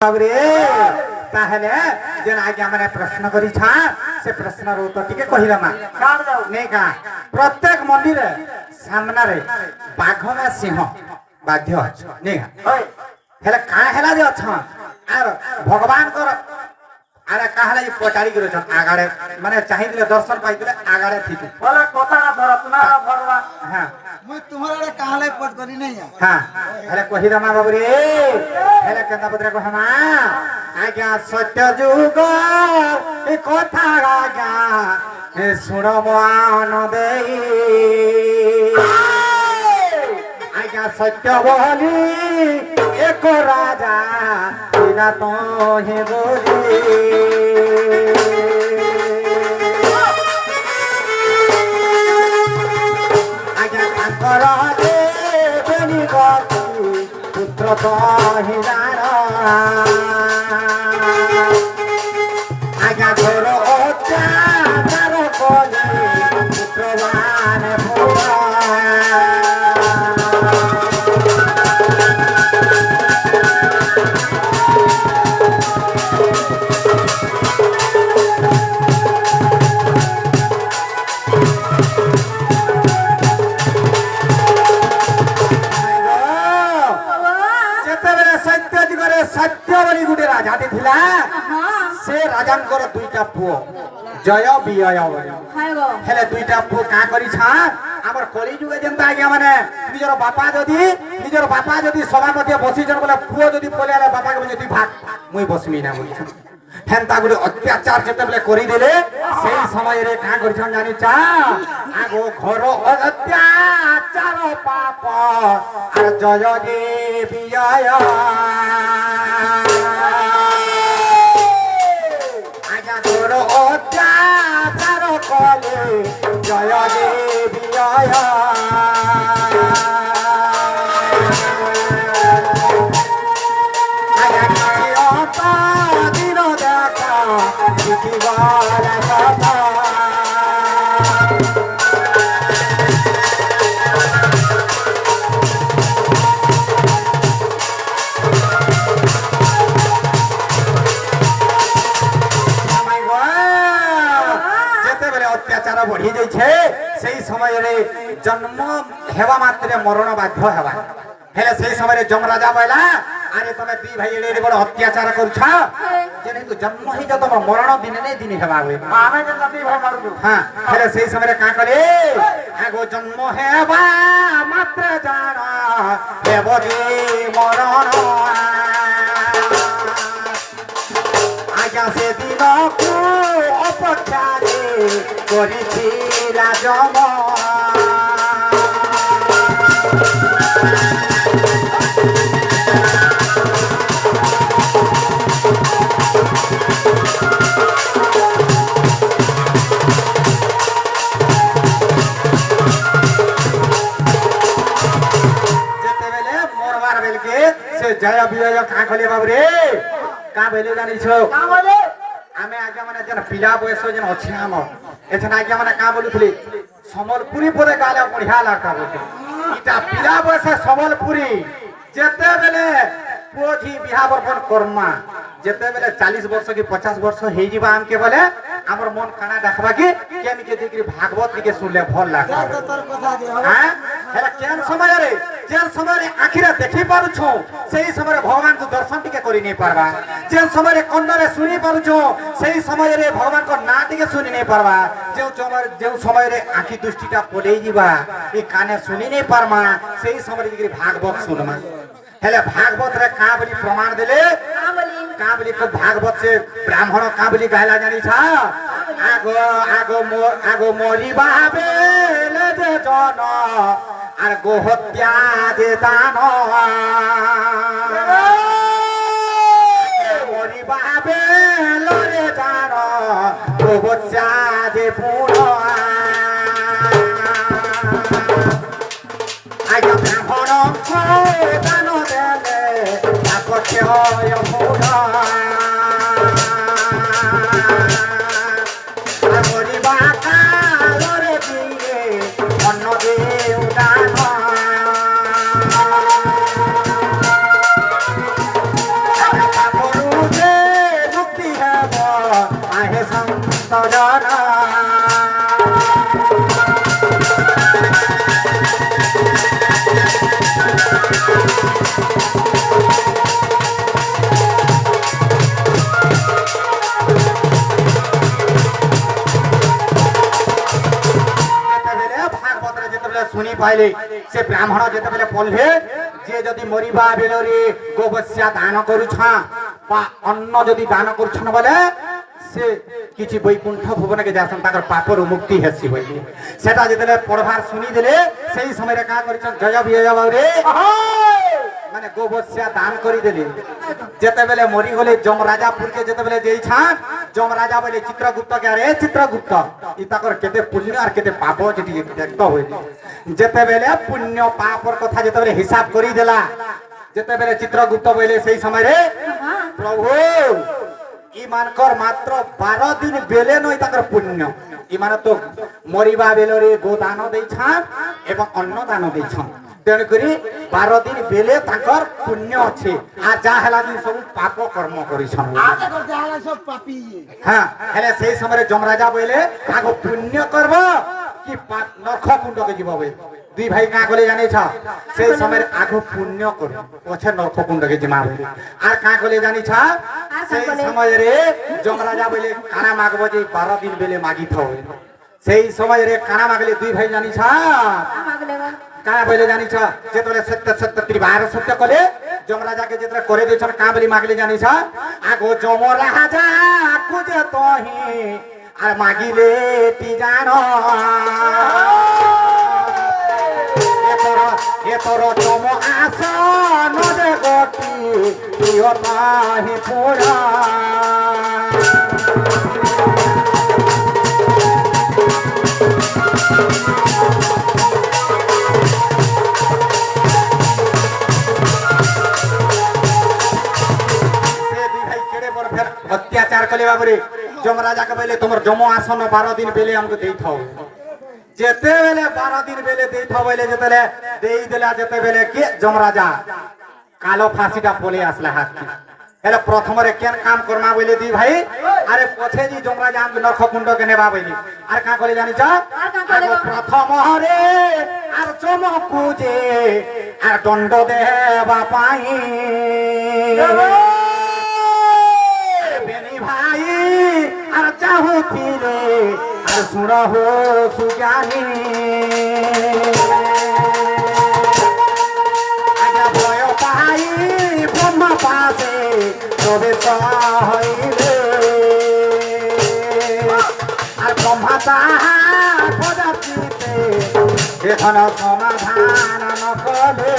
बाबरे ताहले जेन आगे हमने प्रश्न करी छा से प्रश्न रो तो टिके कहिला मा नहीं का प्रत्येक मंदिर सामना रे बाघ ना सिंह बाध्य नहीं का हेला का हेला जे छ आर भगवान को आरे कहला ये पटारी करो छ आगाड़े माने चाहिदिले दर्शन पाइदिले आगाड़े थी बोला कोता ना धरतना भगवान हां मैं तुम्हारे कहले पट करी नहीं है हां हेला कहिला मा बाबरे हेला केंदा पत्र को हमा आज्ञा सत्य जुग ए कथा आज्ञा ए सुनो मान देई आज्ञा सत्य बोली एक राजा बिना तो हे बोली आज्ञा तांकर दे बेनी गति पुत्र तो हिलार आज्ञा घोर अत्याचार कले पुत्रवान भोला से राजांकर दुईटा पुओ जय विजय हेले दुईटा पुओ का करी छा हमर कली जुगे जेंता आज्ञा माने निजर बापा जदी सभा मध्ये बसी जन बोले पुओ जदी पलेले बापा के जदी भाग मुई बसमी ना बोली हेंता गुडे अत्याचार जेते बेले करी देले सेही समय रे का करी छन जानि चा आगो घर अत्याचार पाप आर जय जे विजय अत्याचार कले जय देवी जय दिन देखा बढ़ी जाई समय रे जन्म हेवा मात्रे मरण बाध्य हेबा हेले सेही समय रे जमराजा बोला अरे तमे दी भाई एडे बड़ अत्याचार करूछा जेने तू जन्म ही जब मरण दिने नै दिने हेबा होय आमे जे नदी भाई मारु हां हेले सेही समय रे का करे आगो जन्म हेबा मात्र जाना हेबो दी मरण आज्ञा से दिन को अपेक्षा করিছিলা জম যেতেবেলে মরবার বেলকে সে জয় বিজয় কা খলে বাবরে কা বেলে জানিছো का बोले आमे आगे माने जन पिला बयस जन अछि हम एथन आगे माने का बोलुथली समलपुरी पदे गाले बढ़िया लागता बोलते इटा पिला बयस समलपुरी जेते बेले पोजी बिहा बरपन कर्मा जेते बेले 40 वर्ष की 50 वर्ष हे जीवा हम के बोले हमर मन खाना देखबा की केन के दिकरी भागवत के सुनले भल लागता तो तोर कथा दे हां हेला केन समय रे जेन समय रे आखिरा देखि पारु छौ सेही समय रे भगवान को दर्शन टिके करि नै पारबा जेन समय रे कंड रे सुनि पारु छौ सेही समय रे भगवान को ना टिके सुनि नै पारबा जे समय रे आखि दृष्टिटा पडे जीवा ई काने सुनि नै पारमा सेही समय रे दिकरी भागवत सुनमा हेले भागवत रे का बोली प्रमाण देले का बोली को भागवत से ब्राह्मण का बोली गायला जानी छा आगो मोरी बाबेले जे जन आर गो हत्या जे दान मोरी बाबेले रे जान गो हत्या जे पुण आज्ञा ब्राह्मण को दान देले तापके হয় পুণ মরিবা কালরে দিয়ে অন্ন দেউ দান পাপর পাইলে সে ব্রাহ্মণ যেতবেলে পড়লে যে যদি মরিবা বেলরে গোবস্যা দান করুছা বা অন্ন যদি দান করছন বলে সে কিছু বৈকুণ্ঠ ভুবনকে যাসন তাকর পাপর মুক্তি হেসি বলি সেটা যেতলে পড়বার শুনি দেলে সেই সময় কা করিছন জয় বিজয় বাবুরে মানে গোবস্যা দান করি দেলে যেতবেলে মরি গলে যমরাজাপুরকে যেতবেলে যেইছান যমরাজা বলে চিত্রগুপ্তকে আরে চিত্রগুপ্ত ই তাকর কেতে পুণ্য আর কেতে পাপ যেটি দেখতে হইল যেতবেলে পুণ্য পাপর কথা যেতবেলে হিসাব করি দেলা যেতবেলে চিত্রগুপ্ত বলে সেই সময় রে প্রভু ইমানকর মাত্র 12 দিন বেলে নই তাকর পুণ্য ইমান তো মরিবা বেলরে গোদান দেইছান এবং অন্ন দান দেইছান তেণু করি 12 দিন বেলে তাকর পুণ্য আছে আর যা হেলা দিন সব পাপ কর্ম করিছন আগে করতে হলা সব পাপি হ্যাঁ হেলে সেই সময় যমরাজা বইলে আগ পুণ্য করব কি নরক কুণ্ডকে যাব বই দুই ভাই কা কলে জানিছ সেই সময় আগ পুণ্য কর পছে নরক কুণ্ডকে জিমা বই আর কা কলে জানিছ সেই সময় রে যমরাজা বইলে কানা মাগব যে 12 দিন বেলে মাগি থও সেই সময় রে কানা মাগলে দুই ভাই জানিছ কানা বইলে জানিছ যেতলে সত্য সত্য 12 সত্য কলে যমরাজাকে যেতলে করে দিছন কা বলি মাগলে জানিছ আগ যমরাজা কুজে তহি আর মাগিলে তি জানো এতর যম আসন রে গতি প্রিয় তাহি পুরা অত্যাচার কলে বাবরে যমরাজাকে বলে তোমার যম আসন 12 দিন বেলে আমাকে দেই থাও যেতেবেলে 12 দিন বেলে দেই থাও বলে যেতেলে দেই দেলা যেতেবেলে কে যমরাজা কালো ফাঁসিটা পলে আসলে হাত হেলে প্রথমরে কেন কাম করমা বলে দি ভাই আরে পছে জি যমরাজা আমাকে নরক কুণ্ডকে নেবা বলি আর কা করে জানিছ প্রথম হরে আর চমকু যে আর দণ্ড দেবা পাই ভাই আর চাহুছিলে আর শুণ হো সুজ্ঞানী আজ্ঞা ভয় পাই ব্রহ্ম পাবে তবে হইলে আর ব্রহ্মা তাহা পদার্থিতে এখন সমাধান নকলে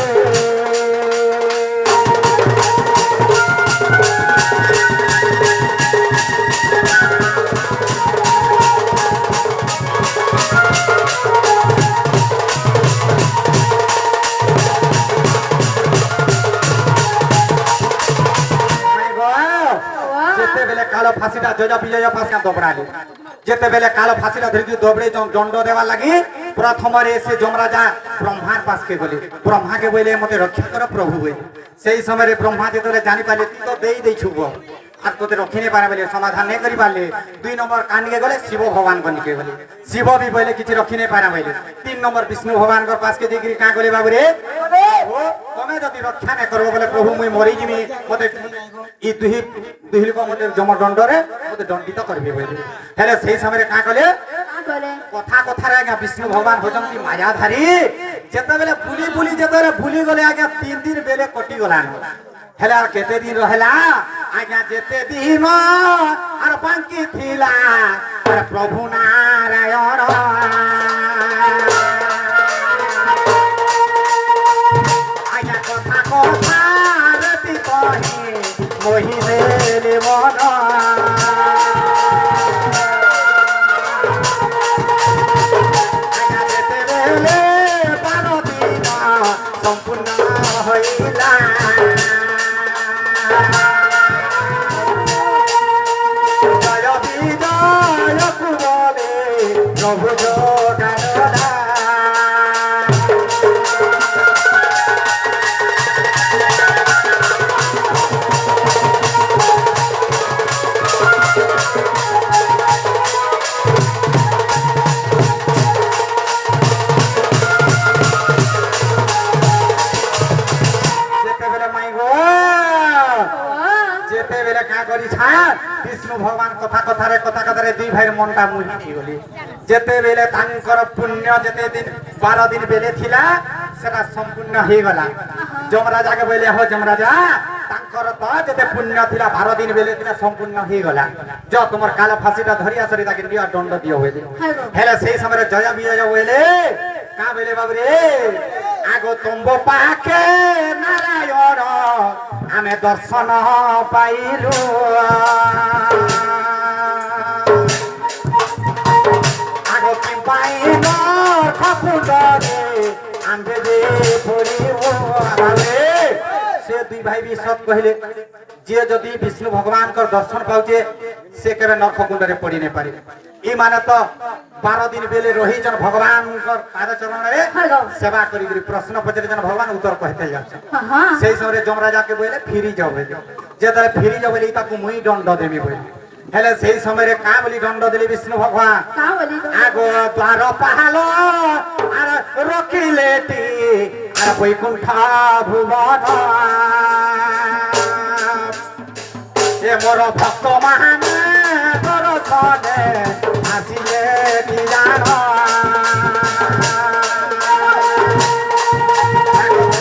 কালো ফাঁসিটা জয় বিজয় ফাঁসি দবড়ালে যেতেবেলে কালো ফাঁসিটা ধরিকি দবড়ে দণ্ড দেওয়ার লাগি প্রথমরে সে যমরাজা ব্রহ্মার পাশকে গলে ব্রহ্মাকে বলে মতে রক্ষা কর প্রভু বলে সেই সময় ব্রহ্মা যেতলে জানি পারলে তুই তো দেই দেইছুব আর তোতে রক্ষি নেই পারে বলে সমাধান নেই করি পারলে 2 নম্বর কানিকে গলে শিব ভগবান কনিকে বলে শিব বি বলে কিছু রক্ষি নেই পারা বলে 3 নম্বর বিষ্ণু ভগবান পাশকে দিগরি কা গলে বাবু রে তুমি যদি রক্ষা না করবো বলে প্রভু মুই মরি যিমি মতে ই দুহিল মতে যমদণ্ডরে মতে দণ্ডিত করবে বলে হেলে সেই সময় কা কলে কথা কথারে আজ্ঞা বিষ্ণু ভগবান হচ্ছেন মায়াধারী যেতবেলে বুলি বুলি যেতবেলে ভুলি গলে আজ্ঞা 3 দিন বেলে কটি গলান হেলে আর কেতে দিন রহেলা আজ্ঞা যেতে দিন আর বাকি থিলা আর প্রভু নারায়ণ আজ্ঞা কথা কথা রতি কহি মহিলে মন আজ্ঞা যেতে বেলে 12 দিন সম্পূর্ণ হইলা জয় বিজয় কুবলে প্রভু জগন্নাথ বিষ্ণু ভগবান কথা কথারে 2 ভাইয়ের মনটা মুহি গলি যেতে বেলে তাঙ্কর পুণ্য যেতে দিন 12 দিন বেলে থিলা সেটা সম্পূর্ণ হয়ে গলা যমরাজাকে বলে হো যমরাজা তাঙ্কর তো যেতে পুণ্য থিলা 12 দিন বেলে থিলা সম্পূর্ণ হয়ে গলা য তোমার কাল ফাঁসিটা ধরিয়া সরি তাকে নিয়া দণ্ড দিও হইলে হেলে সেই সময় জয় বিজয় হইলে কা বলে বাবরে আগো তম্ব পাকে নারায়ণ আমি দর্শন পাইলু আগো কি পাইল ঠাকুরে আন্দে যে পড়িব আরে সে দুই ভাই বি সত কহিলে যে যদি বিষ্ণু ভগবানଙ୍କର দর্শন পাউছে সে কেবে নরককুণ্ডরে পড়ি নাই পারে এই মানে তো 12 দিন বেলে রহিজন ভগবানଙ୍କର পাদ চরণରେ সেবা করি করি প্রশ্ন পচারে জন ভগবান উত্তর কইতে যাচ্ছে সেই সময় যমরাজাকে বলে ফিরি যাও বলে যে তারে ফিরি যাও বলে তাকে মুই দণ্ড দেবি বলে হেলে সেই সময়ে কা বলি দণ্ড দিলি বিষ্ণু ভগবান আগো দ্বার পাহাল আর রখিলেটি আর বৈকুণ্ঠ ভুবন এ মোর ভক্ত মহান দর্শনে আসিলে কি জান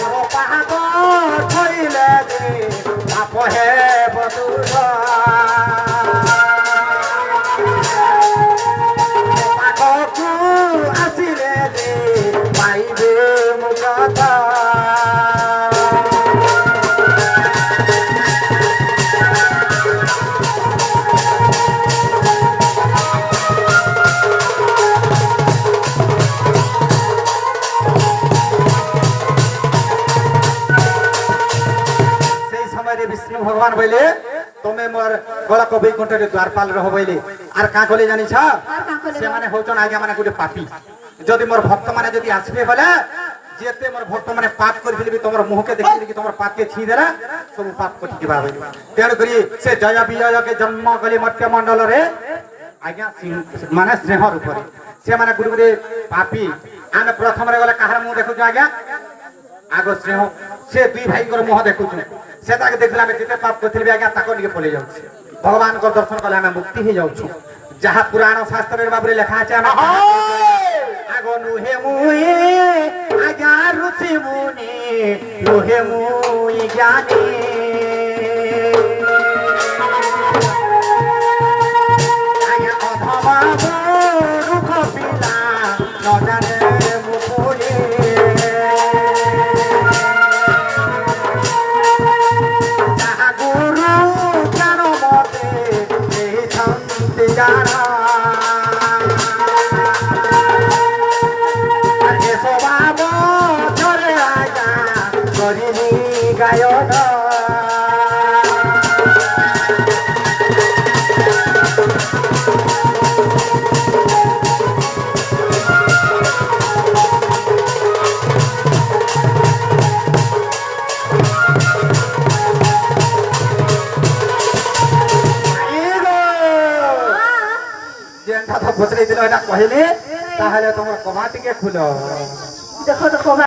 মোর পাহাড় ছইলে বাপ হে বদুর আসিলে পাইবে মুগত विष्णु भगवान बोले तुम्हें मोर गला को बैकुंठ द्वारपाल रह बोले आर का कहले जानि छ से माने होचन आगे माने गुटे पापी जदि मोर भक्त माने जदि आसबे बोले जेते मोर भक्त माने पाप कर दिले तमर मुह के देखि कि तमर पाप के छी देला सब पाप कटि दिबा बोले तेण करी से जय विजय के जन्म कली मत्य मंडल रे आज्ञा माने स्नेह रूप रे से माने गुटे गुटे पापी आमे प्रथम रे गले कहार मुह देखु आज्ञा आगो स्नेह से दुई भाई कर मुह देखु से ताके देखला में केते पाप करथिल आज्ञा ताको निके पले जाउ भगवान को दर्शन कले हमें मुक्ति ही जाउ जहा पुराण शास्त्र रे बाबरे लिखा আছে हम आगो नुहे मुए आज्ञा ऋषि मुनि नुहे मुई ज्ञानी आज्ञा अधमा रुख पिला न जाने मुपुरी गायन जेनटा तो बचले दिलो एटा कहले ताहले तमर कमा टिके खुलो देखो तो